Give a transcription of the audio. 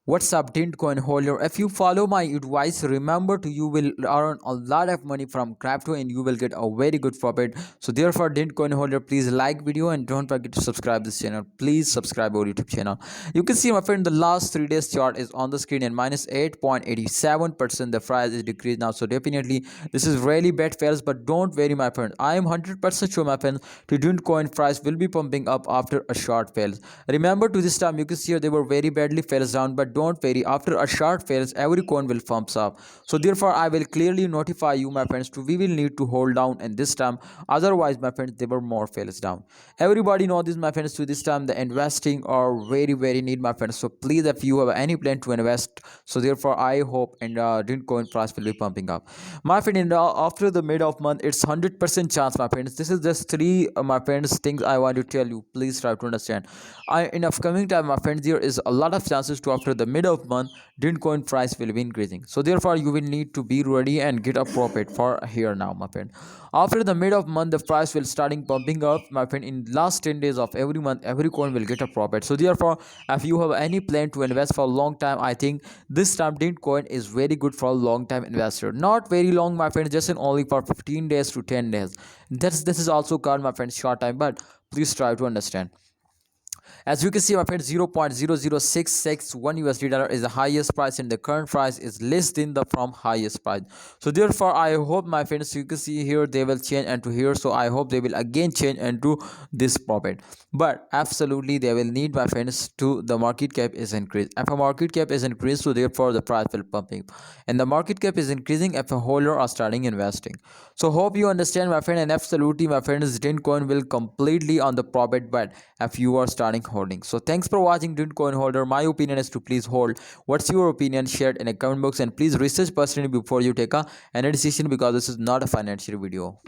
What's up, Dentcoin holder? If you follow my advice, remember to you will earn a lot of money from crypto and you will get a very good profit. So therefore, Dentcoin holder, please like video and don't forget to subscribe this channel. Please subscribe our YouTube channel. You can see, my friend, the last 3 days chart is on the screen and minus 8.87%. The price is decreased now. So definitely, this is really bad fails, but don't worry, my friend. I am 100% sure, my friend, the Dentcoin price will be pumping up after a short fail. Remember, to this time, you can see here they were very badly fails down, but don't worry, after a short fails every coin will pumps up. So therefore I will clearly notify you, my friends, to we will need to hold down in this time. Otherwise, my friends, they were more fails down. Everybody know this, my friends. To this time the investing are very need, my friends. So please, if you have any plan to invest, so therefore I hope and coin price will be pumping up, my friend. After the mid of month, it's 100% chance, my friends. This is just three my friends things I want to tell you. Please try to understand. In upcoming time, my friends, there is a lot of chances to after the mid of month coin price will be increasing. So therefore you will need to be ready and get a profit for here now, my friend. After the mid of month, the price will starting pumping up, my friend. In last 10 days of every month, every coin will get a profit. So therefore, if you have any plan to invest for a long time, I think this time coin is very good for a long time investor. Not very long, my friend, just in only for 15 days to 10 days. This is also called, my friend, short time, but please try to understand. As you can see, my friends, 0.00661 USD dollar is the highest price and the current price is less than the from highest price. So therefore I hope, my friends, you can see here they will change into here. So I hope they will again change into this profit. But absolutely they will need, my friends, to the market cap is increased. If a market cap is increased, so therefore the price will pumping, and the market cap is increasing if a holder are starting investing. So hope you understand, my friend, and absolutely, my friends, coin will completely on the profit, but if you are starting holding. So thanks for watching, coin holder. My opinion is to please hold. What's your opinion? Share it in a comment box and please research personally before you take any decision, because this is not a financial video.